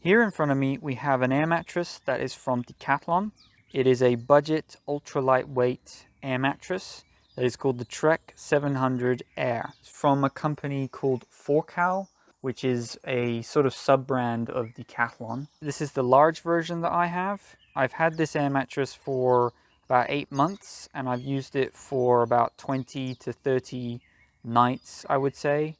Here in front of me, we have an air mattress that is from Decathlon. It is a budget, ultra lightweight air mattress that is called the Trek 700 Air. It's from a company called Forclaz, which is a sort of sub-brand of Decathlon. This is the large version that I have. I've had this air mattress for about 8 months, and I've used it for about 20 to 30 nights, I would say,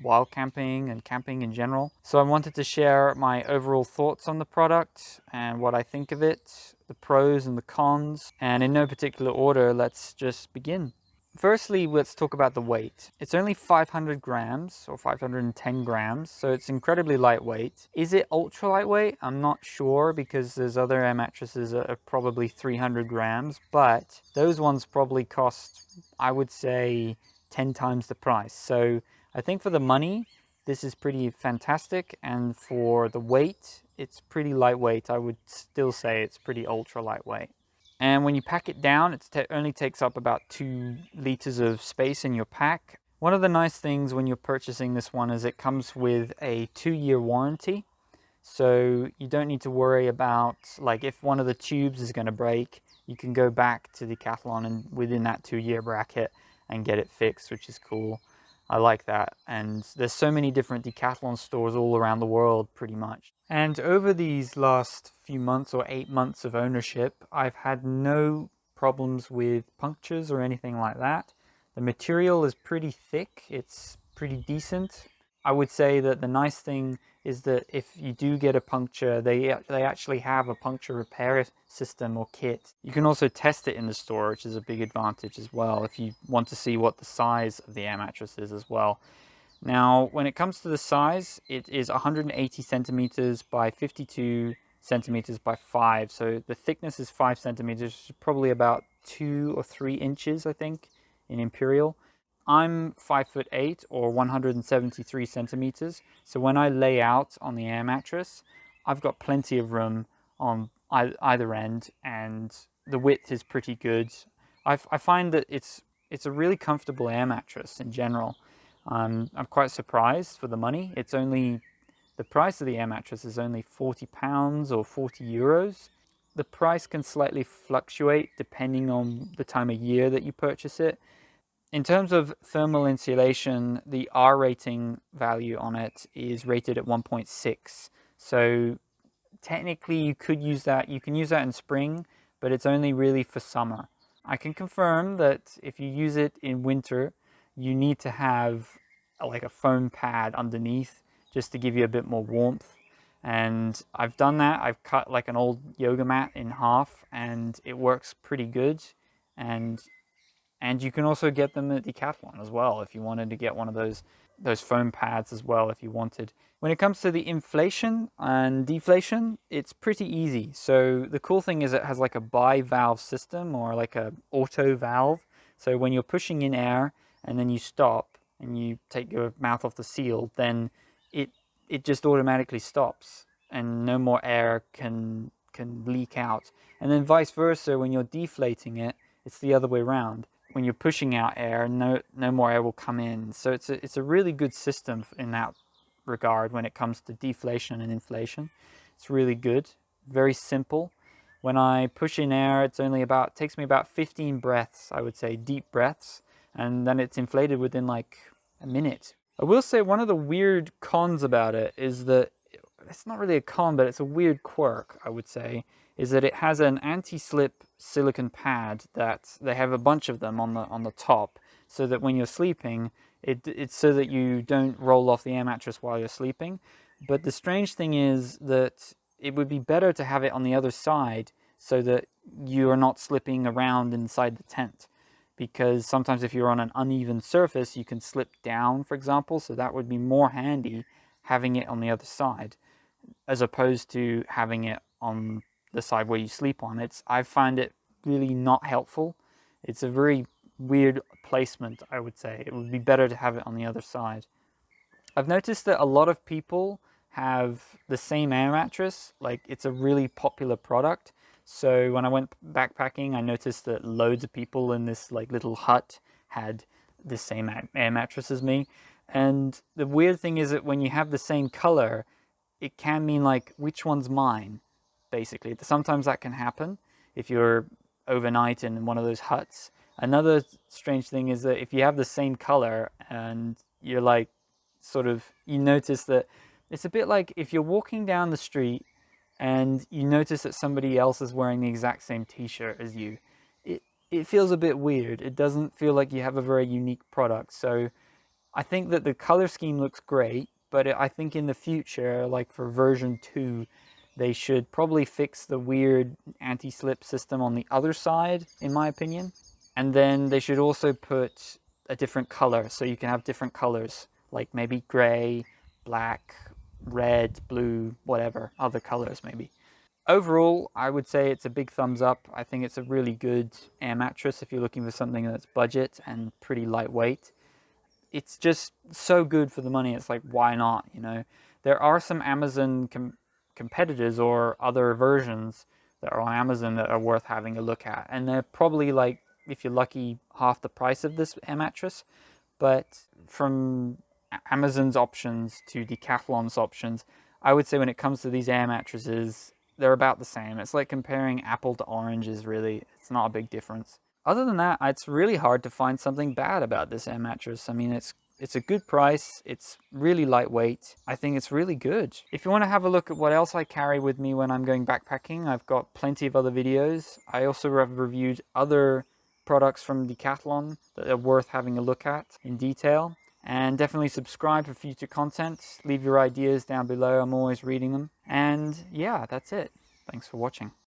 while camping and camping in general. So I wanted to share my overall thoughts on the product and what I think of it, the pros and the cons, and in no particular order, let's just begin. Firstly, let's talk about the weight. It's only 500 grams or 510 grams, so it's incredibly lightweight. Is it ultra lightweight? I'm not sure, because there's other air mattresses that are probably 300 grams, but those ones probably cost, I would say, 10 times the price. So I think for the money, this is pretty fantastic, and for the weight, it's pretty lightweight. I would still say it's pretty ultra lightweight. And when you pack it down, it only takes up about 2 liters of space in your pack. One of the nice things when you're purchasing this one is it comes with a 2-year warranty. So you don't need to worry about, like, if one of the tubes is going to break, you can go back to Decathlon and within that 2-year bracket and get it fixed, which is cool. I like that. And there's so many different Decathlon stores all around the world, pretty much. And over these last few months or 8 months of ownership, I've had no problems with punctures or anything like that. The material is pretty thick. It's pretty decent. I would say that the nice thing is that if you do get a puncture, they actually have a puncture repair system or kit. You can also test it in the store, which is a big advantage as well, if you want to see what the size of the air mattress is as well. Now, when it comes to the size, it is 180 centimeters by 52 centimeters by 5. So the thickness is 5 centimeters, which is probably about 2 or 3 inches, I think, in imperial. I'm 5'8" or 173 centimeters. So when I lay out on the air mattress, I've got plenty of room on either end, and the width is pretty good. I find that it's a really comfortable air mattress in general. I'm quite surprised for the money. The price of the air mattress is only £40 or 40 euros. The price can slightly fluctuate depending on the time of year that you purchase it. In terms of thermal insulation, the R rating value on it is rated at 1.6. So technically you could use that. You can use that in spring, but it's only really for summer. I can confirm that if you use it in winter, you need to have like a foam pad underneath just to give you a bit more warmth. And I've done that. I've cut like an old yoga mat in half, and it works pretty good. And you can also get them at Decathlon as well if you wanted to get one of those foam pads as well if you wanted. When it comes to the inflation and deflation, it's pretty easy. So the cool thing is it has like a bi-valve system, or like a auto valve. So when you're pushing in air and then you stop and you take your mouth off the seal, then it just automatically stops and no more air can leak out. And then vice versa, when you're deflating it, it's the other way around. When you're pushing out air, no more air will come in. So it's a really good system in that regard when it comes to deflation and inflation. It's really good, very simple. When I push in air, it takes me about 15 breaths, I would say, deep breaths, and then it's inflated within like a minute. I will say one of the weird cons about it is that, it's not really a con, but it's a weird quirk, I would say, is that it has an anti-slip silicone pad that they have a bunch of them on the top, so that when you're sleeping, it's so that you don't roll off the air mattress while you're sleeping. But the strange thing is that it would be better to have it on the other side so that you are not slipping around inside the tent. Because sometimes if you're on an uneven surface, you can slip down, for example, so that would be more handy having it on the other side, as opposed to having it on the side where you sleep on. I find it really not helpful. It's a very weird placement, I would say. It would be better to have it on the other side. I've noticed that a lot of people have the same air mattress. Like, it's a really popular product. So when I went backpacking, I noticed that loads of people in this like little hut had the same air mattress as me. And the weird thing is that when you have the same color, it can mean like, which one's mine, basically. Sometimes that can happen if you're overnight in one of those huts. Another strange thing is that if you have the same color and you're like, sort of, you notice that it's a bit like if you're walking down the street and you notice that somebody else is wearing the exact same t-shirt as you. It feels a bit weird. It doesn't feel like you have a very unique product. So I think that the color scheme looks great, but I think in the future, like for version 2, they should probably fix the weird anti-slip system on the other side, in my opinion. And then they should also put a different color, so you can have different colors, like maybe gray, black, red, blue, whatever, other colors maybe. Overall, I would say it's a big thumbs up. I think it's a really good air mattress if you're looking for something that's budget and pretty lightweight. It's just so good for the money. It's like, why not, you know? There are some Amazon competitors or other versions that are on Amazon that are worth having a look at. And they're probably like, if you're lucky, half the price of this air mattress. But from Amazon's options to Decathlon's options, I would say when it comes to these air mattresses, they're about the same. It's like comparing apple to oranges, really. It's not a big difference. Other than that, it's really hard to find something bad about this air mattress. I mean, it's a good price. It's really lightweight. I think it's really good. If you want to have a look at what else I carry with me when I'm going backpacking, I've got plenty of other videos. I also have reviewed other products from Decathlon that are worth having a look at in detail. And definitely subscribe for future content. Leave your ideas down below. I'm always reading them. And yeah, that's it. Thanks for watching.